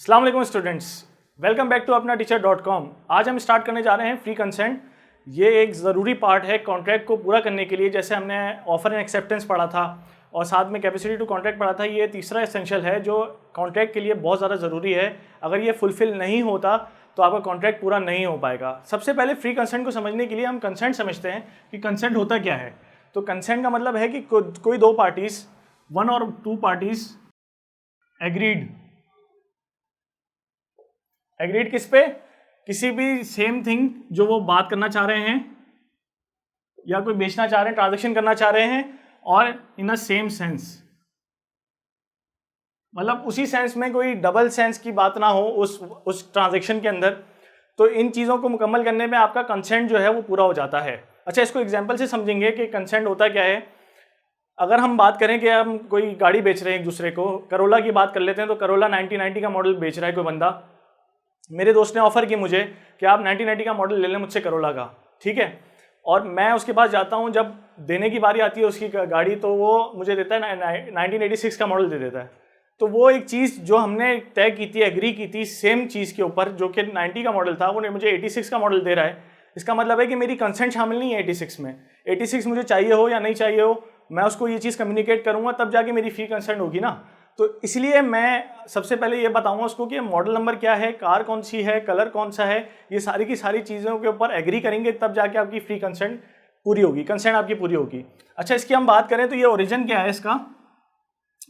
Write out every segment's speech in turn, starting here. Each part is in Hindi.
अस्सलाम वालेकुम स्टूडेंट्स, वेलकम बैक टू अपना टीचर.com। आज हम स्टार्ट करने जा रहे हैं फ्री कंसेंट। ये एक ज़रूरी पार्ट है कॉन्ट्रैक्ट को पूरा करने के लिए। जैसे हमने ऑफर एंड एक्सेप्टेंस पढ़ा था और साथ में कैपेसिटी टू कॉन्ट्रैक्ट पढ़ा था, ये तीसरा एसेंशियल है जो कॉन्ट्रैक्ट के लिए बहुत ज़्यादा ज़रूरी है। अगर ये फुलफिल नहीं होता तो आपका कॉन्ट्रैक्ट पूरा नहीं हो पाएगा। सबसे पहले फ्री कंसेंट को समझने के लिए हम कंसेंट समझते हैं कि कंसेंट होता क्या है। तो कंसेंट का मतलब है कि कोई दो पार्टीज, वन और टू पार्टीज एग्रीड किस पे? किसी भी सेम थिंग जो वो बात करना चाह रहे हैं या कोई बेचना चाह रहे हैं, ट्रांजैक्शन करना चाह रहे हैं, और इन अ सेम सेंस, मतलब उसी सेंस में, कोई डबल सेंस की बात ना हो उस ट्रांजैक्शन के अंदर। तो इन चीज़ों को मुकम्मल करने में आपका कंसेंट जो है वो पूरा हो जाता है। अच्छा, इसको एग्जांपल से समझेंगे कि कंसेंट होता क्या है। अगर हम बात करें कि हम कोई गाड़ी बेच रहे हैं एक दूसरे को, करोला की बात कर लेते हैं। तो करोला 1990 का मॉडल बेच रहा है कोई बंदा। मेरे दोस्त ने ऑफर की मुझे कि आप 1990 का मॉडल ले लें मुझसे करोला का, ठीक है। और मैं उसके पास जाता हूं, जब देने की बारी आती है उसकी गाड़ी, तो वो मुझे देता है 1986 का मॉडल दे देता है। तो वो एक चीज़ जो हमने तय की थी, एग्री की थी सेम चीज़ के ऊपर, जो कि 90 का मॉडल था, वो मुझे 86 का मॉडल दे रहा है। इसका मतलब है कि मेरी कंसेंट शामिल नहीं है 86 में। 86 मुझे चाहिए हो या नहीं चाहिए हो, मैं उसको ये चीज़ कम्युनिकेट करूँगा, तब जाके मेरी फ्री कंसेंट होगी ना। तो इसलिए मैं सबसे पहले ये बताऊंगा उसको कि मॉडल नंबर क्या है, कार कौन सी है, कलर कौन सा है, ये सारी की सारी चीज़ों के ऊपर एग्री करेंगे, तब जाके आपकी फ्री कंसेंट पूरी होगी, कंसेंट आपकी पूरी होगी। अच्छा, इसकी हम बात करें तो ये ओरिजिन क्या है इसका।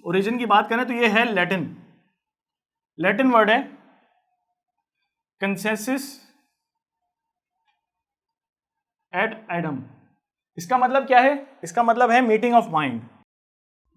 ओरिजिन की बात करें तो ये है लैटिन वर्ड है कंसेंसस एट एडम। इसका मतलब क्या है? इसका मतलब है मीटिंग ऑफ माइंड।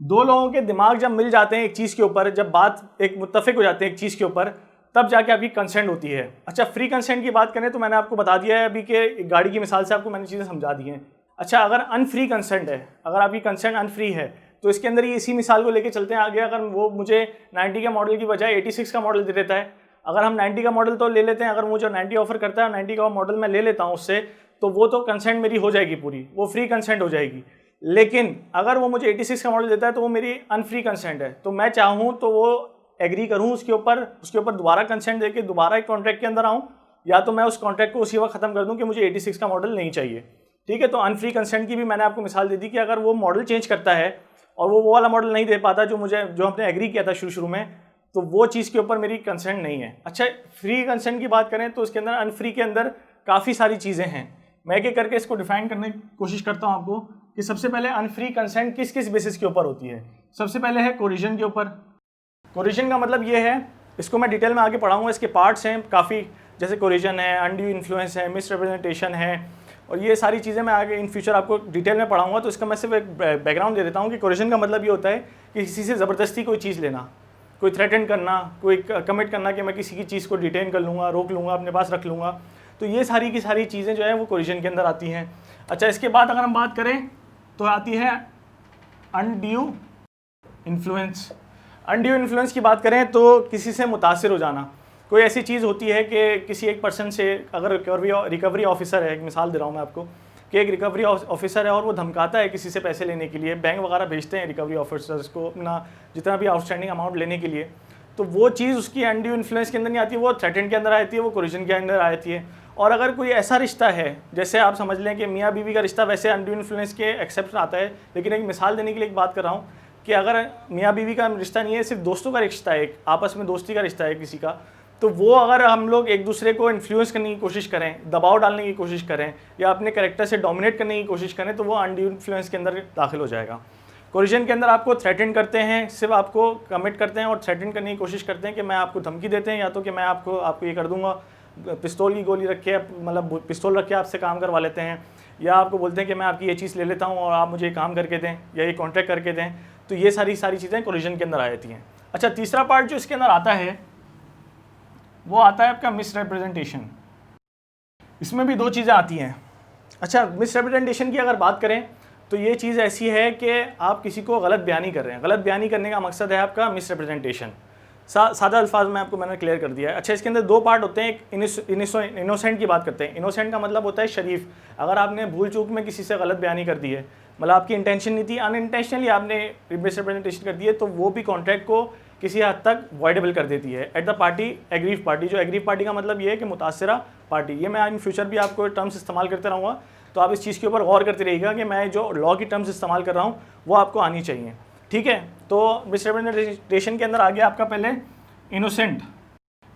दो लोगों के दिमाग जब मिल जाते हैं एक चीज़ के ऊपर, जब बात एक मुत्तफिक हो जाते हैं एक चीज़ के ऊपर, तब जाके आपकी कंसेंट होती है। अच्छा, फ्री कंसेंट की बात करें तो मैंने आपको बता दिया है अभी कि गाड़ी की मिसाल से आपको मैंने चीज़ें समझा दी हैं। अच्छा, अगर अनफ्री कंसेंट है, अगर आपकी कंसेंट अनफ्री है, तो इसके अंदर ये इसी मिसाल को लेके चलते हैं आगे। अगर वो मुझे 90 के मॉडल की बजाय 86 का मॉडल दे देता है, अगर हम 90 का मॉडल तो ले लेते हैं, अगर मुझे 90 ऑफर करता है और 90 का मॉडल मैं ले लेता हूँ उससे, तो वो तो कंसेंट मेरी हो जाएगी पूरी, वो फ्री कंसेंट हो जाएगी। लेकिन अगर वो मुझे 86 का मॉडल देता है तो वो मेरी अनफ्री कंसेंट है। तो मैं चाहूँ तो वो एग्री करूँ उसके ऊपर दोबारा कंसेंट देके दोबारा एक कॉन्ट्रैक्ट के अंदर आऊँ, या तो मैं उस कॉन्ट्रैक्ट को उसी वक्त खत्म कर दूँ कि मुझे 86 का मॉडल नहीं चाहिए, ठीक है। तो अनफ्री कंसेंट की भी मैंने आपको मिसाल दे दी कि अगर वो मॉडल चेंज करता है और वो वाला मॉडल नहीं दे पाता जो हमने एग्री किया था शुरू में, तो वो चीज़ के ऊपर मेरी कंसेंट नहीं है। अच्छा, फ्री कंसेंट की बात करें तो उसके अंदर, अनफ्री के अंदर काफ़ी सारी चीज़ें हैं। मैं एक एक करके इसको डिफाइन करने की कोशिश करता हूँ आपको कि सबसे पहले अनफ्री कंसेंट किस किस बेसिस के ऊपर होती है। सबसे पहले है कोरिजन के ऊपर। कोरिजन का मतलब ये है, इसको मैं डिटेल में आगे पढ़ाऊँगा, इसके पार्ट्स हैं काफ़ी, जैसे कोरिजन है, अनड्यू इन्फ्लुएंस है, मिसरिप्रेजेंटेशन है, और ये सारी चीज़ें मैं आगे इन फ्यूचर आपको डिटेल में पढ़ाऊँगा। तो इसका मैं सिर्फ एक बैकग्राउंड दे देता हूँ कि कोरिजन का मतलब ये होता है कि किसी से ज़बरदस्ती कोई चीज़ लेना, कोई थ्रेटन करना, कोई कमिट करना कि मैं किसी की चीज़ को डिटेन कर लूँगा, रोक लूँगा, अपने पास रख लूँगा। तो ये सारी की सारी चीज़ें जो है वो कोरिजन के अंदर आती हैं। अच्छा, इसके बाद अगर हम बात करें तो आती है अनड्यू इन्फ्लुएंस। अनड्यू इन्फ्लुएंस की बात करें तो किसी से मुतासिर हो जाना। कोई ऐसी चीज़ होती है कि किसी एक पर्सन से, अगर रिकवरी ऑफिसर है, एक मिसाल दे रहा हूँ मैं आपको, कि एक रिकवरी ऑफिसर है और वो धमकाता है किसी से पैसे लेने के लिए, बैंक वगैरह भेजते हैं रिकवरी ऑफिसर्स को अपना जितना भी आउटस्टैंडिंग अमाउंट लेने के लिए, तो वो चीज़ उसकी अनड्यू इन्फ्लुएंस के अंदर नहीं आती, वो थ्रेटेंड के अंदर आती है, वो कोरिजन के अंदर आती है। और अगर कोई ऐसा रिश्ता है, जैसे आप समझ लें कि मियाँ बीवी का रिश्ता, वैसे अनड्यू इन्फ्लुएंस के एक्सेप्ट आता है, लेकिन एक मिसाल देने के लिए एक बात कर रहा हूँ कि अगर मियाँ बीवी का रिश्ता नहीं है, सिर्फ दोस्तों का रिश्ता है, एक आपस में दोस्ती का रिश्ता है किसी का, तो वो अगर हम लोग एक दूसरे को इन्फ्लुएंस करने की कोशिश करें, दबाव डालने की कोशिश करें, या अपने कैरेक्टर से डोमिनेट करने की कोशिश करें, तो वो अनड्यू इन्फ्लुएंस के अंदर दाखिल हो जाएगा। कोरिजन के अंदर आपको थ्रेटन करते हैं, सिर्फ आपको कमिट करते हैं और थ्रेटन करने की कोशिश करते हैं कि मैं आपको धमकी देते हैं, या तो कि मैं आपको ये कर दूंगा, पिस्तौल की गोली रख के, मतलब पिस्तौल रख के आपसे काम करवा लेते हैं, या आपको बोलते हैं कि मैं आपकी ये चीज़ ले लेता हूँ और आप मुझे काम करके दें या ये कॉन्ट्रैक्ट करके दें। तो ये सारी चीज़ें कोरिजन के अंदर आ जाती हैं। अच्छा, तीसरा पार्ट जो इसके अंदर आता है वो आता है आपका मिसरिप्रेजेंटेशन। इसमें भी दो चीज़ें आती हैं। अच्छा, मिसरिप्रेजेंटेशन की अगर बात करें तो ये चीज़ ऐसी है कि आप किसी को गलत बयानी कर रहे हैं। गलत बयानी करने का मकसद है आपका मिसरिप्रेजेंटेशन। सादा अल्फाज में मैंने क्लियर कर दिया है। अच्छा, इसके अंदर दो पार्ट होते हैं। एक इनोसेंट की बात करते हैं। इनोसेंट का मतलब होता है शरीफ। अगर आपने भूल चूक में किसी से गलत बयानी कर दी है, मतलब आपकी इंटेंशन नहीं थी, अनइंटेंशनली आपने मिसरिप्रेजेंटेशन कर दी है, तो वो भी कॉन्ट्रैक्ट को किसी हद तक वॉइडेबल कर देती है। At the party aggrieve party, जो एग्रीव पार्टी का मतलब ये है कि मुतासरा पार्टी। ये मैं इन फ्यूचर भी आपको टर्म्स इस्तेमाल करते रहूँगा, तो आप इस चीज़ के ऊपर गौर करते रहिएगा कि मैं जो लॉ की टर्म्स इस्तेमाल कर रहा हूँ वो आपको आनी चाहिए, ठीक है। तो मिसरिप्रेजेंटेशन के अंदर आ गया आपका पहले इनोसेंट।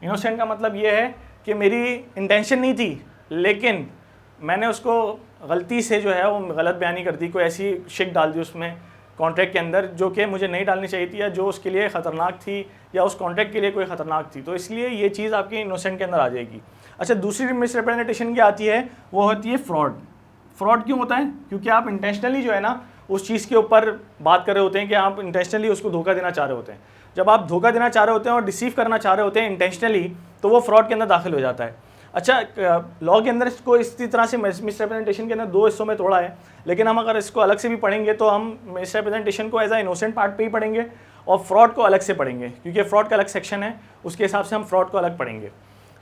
इनोसेंट का मतलब ये है कि मेरी इंटेंशन नहीं थी, लेकिन मैंने उसको गलती से जो है वो गलत बयानी कर दी, कोई ऐसी शिक डाल दी उसमें कॉन्ट्रैक्ट के अंदर जो कि मुझे नहीं डालनी चाहिए थी, या जो उसके लिए ख़तरनाक थी, या उस कॉन्ट्रैक्ट के लिए कोई ख़तरनाक थी, तो इसलिए ये चीज़ आपकी इनोसेंट के अंदर आ जाएगी। अच्छा, दूसरी मिसरिप्रेजेंटेशन की आती है, वो होती है फ्रॉड। फ्रॉड क्यों होता है? क्योंकि आप इंटेंशनली जो है ना उस चीज़ के ऊपर बात कर रहे होते हैं कि आप इंटेंशनली उसको धोखा देना चाह रहे होते हैं। जब आप धोखा देना चाह रहे होते हैं और डिसीव करना चाह रहे होते हैं इंटेंशनली, तो वो फ्रॉड के अंदर दाखिल हो जाता है। अच्छा, लॉ के अंदर इसको इसी तरह से मिसरिप्रेजेंटेशन के अंदर दो हिस्सों में तोड़ा है, लेकिन हम अगर इसको अलग से भी पढ़ेंगे तो हम मिसरिप्रेजेंटेशन को एज अ इनोसेंट पार्ट पे ही पढ़ेंगे और फ्रॉड को अलग से पढ़ेंगे, क्योंकि फ्रॉड का अलग सेक्शन है, उसके हिसाब से हम फ्रॉड को अलग पढ़ेंगे,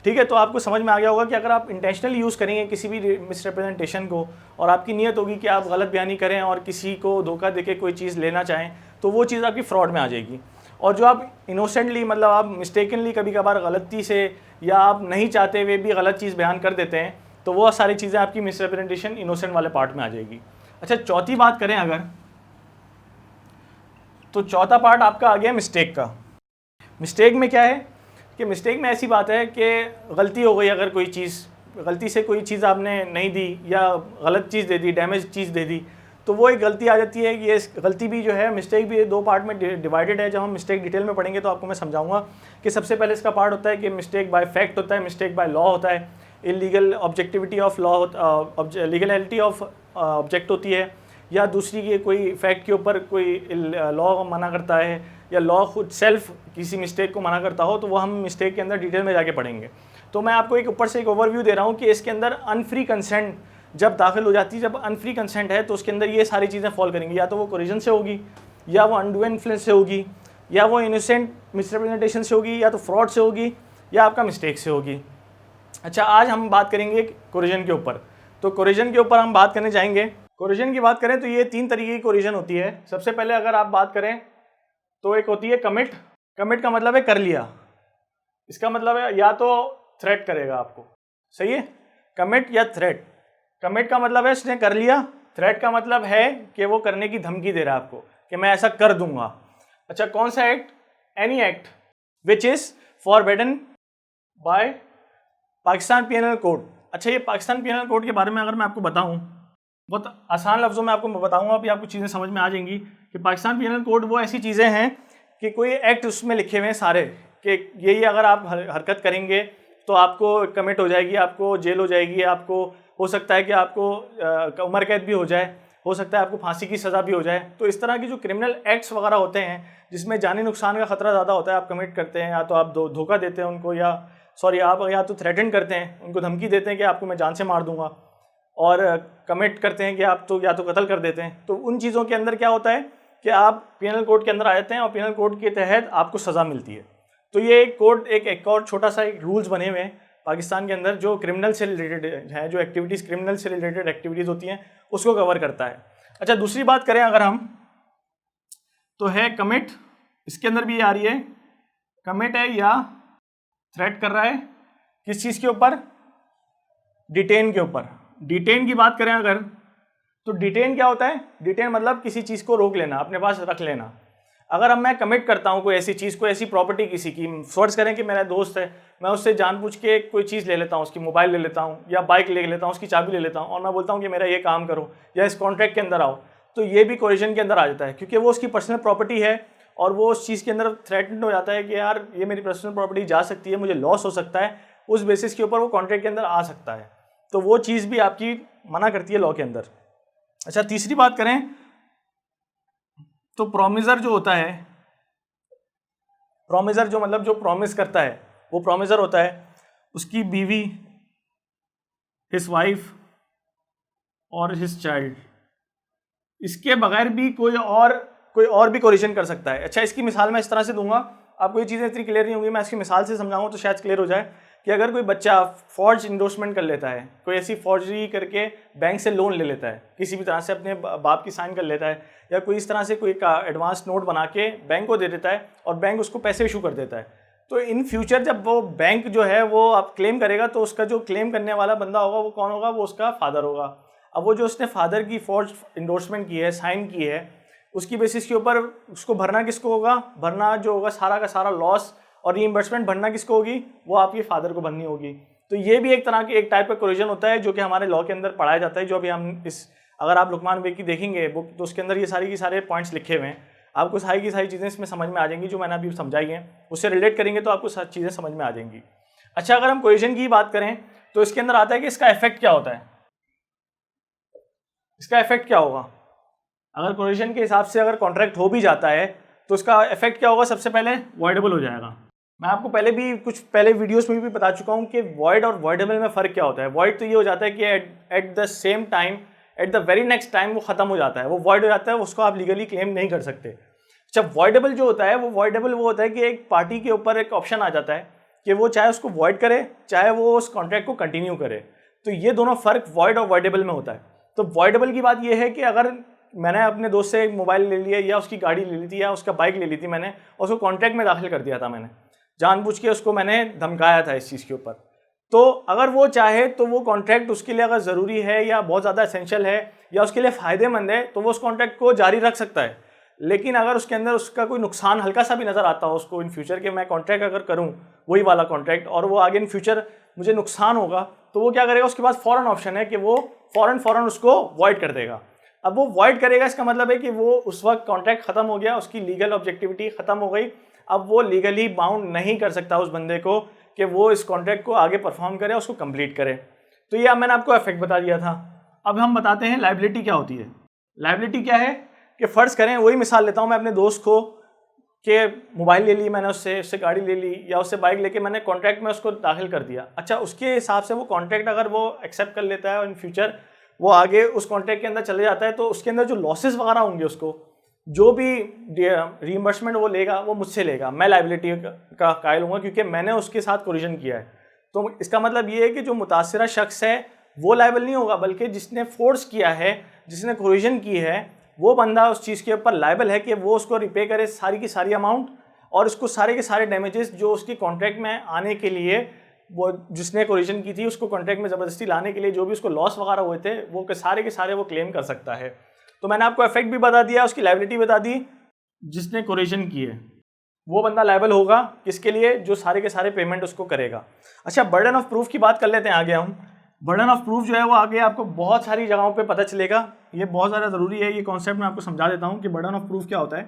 ठीक है। तो आपको समझ में आ गया होगा कि अगर आप इंटेंशनली यूज़ करेंगे किसी भी मिसरिप्रेजेंटेशन को, और आपकी नीयत होगी कि आप गलत बयानी करें और किसी को धोखा देके कोई चीज़ लेना चाहें, तो वो चीज़ आपकी फ्रॉड में आ जाएगी। और जो आप इनोसेंटली, मतलब आप मिस्टेकनली कभी कभार गलती से या आप नहीं चाहते हुए भी गलत चीज़ बयान कर देते हैं, तो वो सारी चीज़ें आपकी मिसरिप्रेजेंटेशन इनोसेंट वाले पार्ट में आ जाएगी। अच्छा, चौथी बात करें अगर, तो चौथा पार्ट आपका आ गया मिस्टेक का। मिस्टेक में क्या है कि मिस्टेक में ऐसी बात है कि गलती हो गई, अगर कोई चीज़ गलती से कोई चीज़ आपने नहीं दी या गलत चीज़ दे दी, डैमेज चीज़ दे दी, तो वो एक गलती आ जाती है। ये गलती भी जो है, मिस्टेक भी दो पार्ट में डिवाइडेड है। जब हम मिस्टेक डिटेल में पढ़ेंगे तो आपको मैं समझाऊंगा कि सबसे पहले इसका पार्ट होता है कि मिस्टेक बाय फैक्ट होता है, मिस्टेक बाय लॉ होता है, illegal objectivity of law, legality of object होती है, या दूसरी की कोई फैक्ट के ऊपर कोई लॉ मना करता है या लॉ खुद सेल्फ किसी मिस्टेक को मना करता हो, तो वो हम मिस्टेक के अंदर डिटेल में जाके पढ़ेंगे। तो मैं आपको एक ऊपर से एक ओवरव्यू दे रहा हूँ कि इसके अंदर अनफ्री कंसेंट जब दाखिल हो जाती है, जब अनफ्री कंसेंट है तो उसके अंदर ये सारी चीज़ें फॉल करेंगी, या तो वो कोरिजन से होगी, या वो अनडू इन्फ्लुएंस से होगी, या वो इनोसेंट मिसरिप्रेजेंटेशन से होगी, या तो फ्रॉड से होगी, या आपका मिस्टेक से होगी। अच्छा, आज हम बात करेंगे कोरिजन के ऊपर। तो कोरिजन के ऊपर हम बात करने जाएंगे। कोरिजन की बात करें तो ये 3 तरीके की कोरिजन होती है। सबसे पहले अगर आप बात करें तो एक होती है कमिट। कमिट का मतलब है कर लिया, इसका मतलब है या तो थ्रेट करेगा आपको, सही है, कमिट या थ्रेट। कमिट का मतलब है इसने कर लिया, थ्रेट का मतलब है कि वो करने की धमकी दे रहा है आपको कि मैं ऐसा कर दूंगा। अच्छा, कौन सा act? Any act which is forbidden by Pakistan penal code. अच्छा, ये पाकिस्तान पीनल कोड के बारे में अगर मैं आपको बताऊं, बहुत आसान लफ्ज़ों में आपको बताऊंगा, अभी आपको चीज़ें समझ में आ जाएंगी कि पाकिस्तान पीनल कोड वो ऐसी चीज़ें हैं कि कोई एक्ट उसमें लिखे हुए हैं सारे कि ये अगर आप हरकत करेंगे तो आपको कमिट हो जाएगी, आपको जेल हो जाएगी, आपको हो सकता है कि आपको उम्र कैद भी हो जाए, हो सकता है आपको फांसी की सज़ा भी हो जाए। तो इस तरह की जो क्रिमिनल एक्ट्स वगैरह होते हैं जिसमें जानी नुकसान का खतरा ज़्यादा होता है, आप कमिट करते हैं, या तो आप धोखा देते हैं उनको, आप या तो थ्रेटन करते हैं, उनको धमकी देते हैं कि आपको मैं जान से मार दूंगा, और कमिट करते हैं कि आप तो या तो कत्ल कर देते हैं। तो उन चीज़ों के अंदर क्या होता है कि आप पीनल कोड के अंदर आ जाते हैं और पीनल कोड के तहत आपको सज़ा मिलती है। तो ये एक कोड एक और छोटा सा एक रूल्स बने हुए हैं पाकिस्तान के अंदर जो क्रिमिनल से रिलेटेड है, जो एक्टिविटीज़ क्रिमिनल से रिलेटेड एक्टिविटीज़ होती हैं उसको कवर करता है। अच्छा, दूसरी बात करें अगर हम, तो है कमिट। इसके अंदर भी आ रही है, कमिट है या थ्रेट कर रहा है किस चीज़ के ऊपर? डिटेन के ऊपर। डिटेन की बात करें अगर, तो डिटेन क्या होता है? डिटेन मतलब किसी चीज़ को रोक लेना, अपने पास रख लेना। अगर अब मैं कमिट करता हूँ कोई ऐसी चीज़, कोई ऐसी प्रॉपर्टी किसी की, फर्ज करें कि मेरा दोस्त है, मैं उससे जानबूझ के कोई चीज़ ले लेता हूँ, उसकी मोबाइल ले लेता हूँ या बाइक ले लेता हूँ, उसकी चाबी ले लेता हूँ, और मैं बोलता हूँ कि मेरा ये काम करो या इस कॉन्ट्रैक्ट के अंदर आओ, तो ये भी कोरिजन के अंदर आ जाता है, क्योंकि वो उसकी पर्सनल प्रॉपर्टी है और वो उस चीज़ के अंदर थ्रेटन हो जाता है कि यार ये मेरी पर्सनल प्रॉपर्टी जा सकती है, मुझे लॉस हो सकता है, उस बेसिस के ऊपर वो कॉन्ट्रैक्ट के अंदर आ सकता है। तो वो चीज़ भी आपकी मना करती है लॉ के अंदर। अच्छा, तीसरी बात करें तो प्रोमिसर जो होता है, प्रोमिसर जो मतलब जो प्रॉमिस करता है, वो प्रोमिसर होता है उसकी बीवी, हिज वाइफ और हिज चाइल्ड। इसके बगैर भी कोई और भी कोरिजन कर सकता है। अच्छा, इसकी मिसाल मैं इस तरह से दूंगा, आपको ये चीज़ें इतनी क्लियर नहीं होंगी, मैं इसकी मिसाल से समझाऊंगा तो शायद क्लियर हो जाए कि अगर कोई बच्चा फॉर्ज इंडोर्समेंट कर लेता है, कोई ऐसी फॉर्जरी करके बैंक से लोन ले लेता है, किसी भी तरह से अपने बाप की साइन कर लेता है, या कोई इस तरह से कोई एडवांस नोट बना के बैंक को दे देता है और बैंक उसको पैसे इशू कर देता है, तो इन फ्यूचर जब वो बैंक जो है वो आप क्लेम करेगा तो उसका जो क्लेम करने वाला बंदा होगा वो कौन होगा? वो उसका फादर होगा। अब वो जो उसने फादर की फॉर्ज इंडोर्समेंट की है, साइन की है, उसकी बेसिस के ऊपर उसको भरना किसको होगा? भरना जो होगा सारा का सारा लॉस और रीइंबर्समेंट भरना किसको होगी? वो आपके फादर को भरनी होगी। तो ये भी एक तरह की एक टाइप का कोरिजन होता है जो कि हमारे लॉ के अंदर पढ़ाया जाता है, जो अभी हम अगर आप लुकमान बे की देखेंगे बुक तो उसके अंदर ये सारी की सारे पॉइंट्स लिखे हुए हैं। आपको सारी की सारी चीज़ें इसमें समझ में आ जाएंगी जो मैंने अभी समझाई हैं, उससे रिलेट करेंगे तो आपको सारी चीज़ें समझ में आ जाएंगी। अच्छा, अगर हम कोरिजन की बात करें तो इसके अंदर आता है कि इसका इफेक्ट क्या होता है। इसका इफेक्ट क्या होगा? अगर कोरिजन के हिसाब से अगर कॉन्ट्रैक्ट हो भी जाता है तो उसका इफेक्ट क्या होगा? सबसे पहले वॉइडेबल हो जाएगा। मैं आपको पहले वीडियोस में भी बता चुका हूँ कि वॉइड और वॉइडेबल में फ़र्क क्या होता है। वॉइड तो ये हो जाता है कि at the same time, at the very next time वो ख़त्म हो जाता है, वो वॉइड हो जाता है, उसको आप लीगली क्लेम नहीं कर सकते। जब वॉइडेबल जो होता है वो होता है कि एक पार्टी के ऊपर एक ऑप्शन आ जाता है कि वो चाहे उसको वॉइड करे, चाहे वो उस कॉन्ट्रैक्ट को कंटिन्यू करे। तो ये दोनों फ़र्क वॉइड और वॉइडेबल में होता है। तो वॉइडेबल की बात ये है कि अगर मैंने अपने दोस्त से एक मोबाइल ले लिया या उसकी गाड़ी ले ली थी या उसका बाइक ले ली थी मैंने, और उसको कॉन्ट्रैक्ट में दाखिल कर दिया था, मैंने जानबूझ के उसको मैंने धमकाया था इस चीज़ के ऊपर, तो अगर वो चाहे तो वो कॉन्ट्रैक्ट उसके लिए अगर ज़रूरी है या बहुत ज़्यादा एसेंशियल है या उसके लिए फ़ायदेमंद है तो वो उस कॉन्ट्रैक्ट को जारी रख सकता है। लेकिन अगर उसके अंदर उसका कोई नुकसान हल्का सा भी नज़र आता हो उसको इन फ्यूचर के, मैं कॉन्ट्रैक्ट अगर करूँ वही वाला कॉन्ट्रैक्ट और वो आगे इन फ्यूचर मुझे नुकसान होगा, तो वो क्या करेगा? उसके पास फ़ौरन ऑप्शन है कि वो फ़ौरन उसको वॉइड कर देगा। अब वो वॉइड करेगा, इसका मतलब है कि वो उस वक्त कॉन्ट्रैक्ट ख़त्म हो गया, उसकी लीगल ऑब्जेक्टिविटी ख़त्म हो गई। अब वो लीगली बाउंड नहीं कर सकता उस बंदे को कि वो इस कॉन्ट्रैक्ट को आगे परफॉर्म करे, उसको कंप्लीट करे। तो ये अब मैंने आपको इफेक्ट बता दिया था। अब हम बताते हैं लायबिलिटी क्या होती है। लायबिलिटी क्या है कि फ़र्ज़ करें, वही मिसाल लेता हूँ मैं अपने दोस्त को कि मोबाइल ले ली मैंने उससे गाड़ी ले ली या उससे बाइक लेके मैंने कॉन्ट्रैक्ट में उसको दाखिल कर दिया। अच्छा, उसके हिसाब से वो कॉन्ट्रैक्ट अगर वो एक्सेप्ट कर लेता है और इन फ्यूचर वो आगे उस कॉन्ट्रैक्ट के अंदर चले जाता है तो उसके अंदर जो लॉसेस वगैरह होंगे, उसको जो भी रीइंबर्समेंट वो लेगा वो मुझसे लेगा, मैं लायबिलिटी का कायल हूँगा क्योंकि मैंने उसके साथ कोरिजन किया है। तो इसका मतलब ये है कि जो मुतासिरा शख्स है वो लायबल नहीं होगा, बल्कि जिसने फोर्स किया है, जिसने कोरिजन की है, वो बंदा उस चीज़ के ऊपर लायबल है कि वो उसको रिपे करे सारी की सारी अमाउंट और उसको सारे के सारे डैमेजेस जो उसकी कॉन्ट्रैक्ट में आने के लिए, वो जिसने कोरिजन की थी उसको कॉन्ट्रैक्ट में ज़बरदस्ती लाने के लिए जो भी उसको लॉस वगैरह हुए थे वो के सारे वो क्लेम कर सकता है। तो मैंने आपको इफेक्ट भी बता दिया, उसकी लायबिलिटी बता दी। जिसने कोरिजन की है वो बंदा लायबल होगा किसके लिए? जो सारे के सारे पेमेंट उसको करेगा। अच्छा, बर्डन ऑफ प्रूफ की बात कर लेते हैं आगे हम। बर्डन ऑफ प्रूफ जो है वो आगे आपको बहुत सारी जगहों पे पता चलेगा, ये बहुत ज़्यादा ज़रूरी है। ये कॉन्सेप्ट मैं आपको समझा देता हूँ कि बर्डन ऑफ प्रूफ क्या होता है।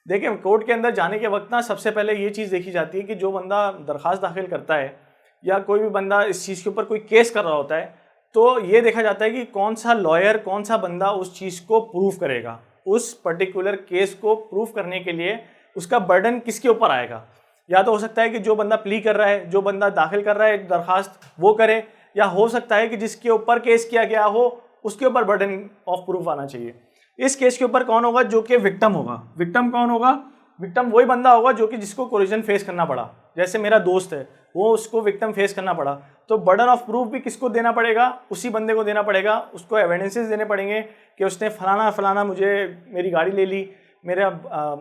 देखिए, कोर्ट के अंदर जाने के वक्त ना सबसे पहले ये चीज़ देखी जाती है कि जो बंदा दरख्वास्त दाखिल करता है या कोई भी बंदा इस चीज़ के ऊपर कोई केस कर रहा होता है, तो ये देखा जाता है कि कौन सा लॉयर, कौन सा बंदा उस चीज़ को प्रूफ करेगा, उस पर्टिकुलर केस को प्रूफ करने के लिए उसका बर्डन किसके ऊपर आएगा। या तो हो सकता है कि जो बंदा प्ली कर रहा है, जो बंदा दाखिल कर रहा है दरख्वास्त, वो करे, या हो सकता है कि जिसके ऊपर केस किया गया हो उसके ऊपर बर्डन ऑफ प्रूफ आना चाहिए। इस केस के ऊपर कौन होगा? जो कि विक्टिम होगा। विक्टिम कौन होगा? विक्टिम वही बंदा होगा जो कि जिसको कोरिजन फेस करना पड़ा। जैसे मेरा दोस्त है, वो उसको विक्टिम फेस करना पड़ा, तो बर्डन ऑफ प्रूफ भी किसको देना पड़ेगा? उसी बंदे को देना पड़ेगा। उसको एविडेंसेस देने पड़ेंगे कि उसने फलाना मुझे मेरी गाड़ी ले ली, मेरा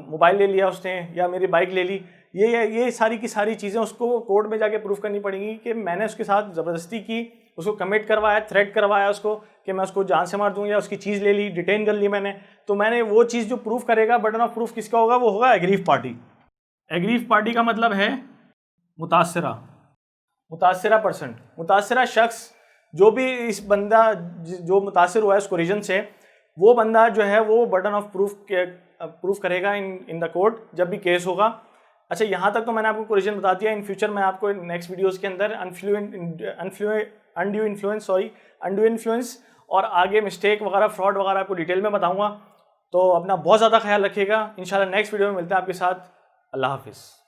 मोबाइल ले लिया उसने, या मेरी बाइक ले ली। ये सारी की सारी चीज़ें उसको कोर्ट में जाके प्रूफ करनी पड़ेंगी कि मैंने उसके साथ ज़बरदस्ती की, उसको कमिट करवाया, थ्रेट करवाया उसको कि मैं उसको जान से मार दूँ, या उसकी चीज़ ले ली, डिटेन कर ली मैंने। तो मैंने वो चीज़ जो प्रूफ करेगा, बर्डन ऑफ प्रूफ किसका होगा? वो होगा एग्रीव पार्टी। एग्रीव पार्टी का मतलब है मुतासिरा पर्सन, मुतासिरा शख्स। जो भी इस बंदा जो मुतासिर हुआ है उस कोरिजन से, वो बंदा जो है वो बर्डन ऑफ प्रूफ करेगा इन द कोर्ट जब भी केस होगा। अच्छा, यहाँ तक तो मैंने आपको कोरिजन बता दिया। इन फ्यूचर मैं आपको नेक्स्ट वीडियोस के अंदर अनड्यू इन्फ्लुएंस और आगे मिस्टेक वगैरह, फ्रॉड वगैरह आपको डिटेल में बताऊँगा। तो अपना बहुत ज़्यादा ख्याल रखिएगा। इंशाल्लाह नेक्स्ट वीडियो में मिलते हैं आपके साथ। अल्लाह हाफिज़।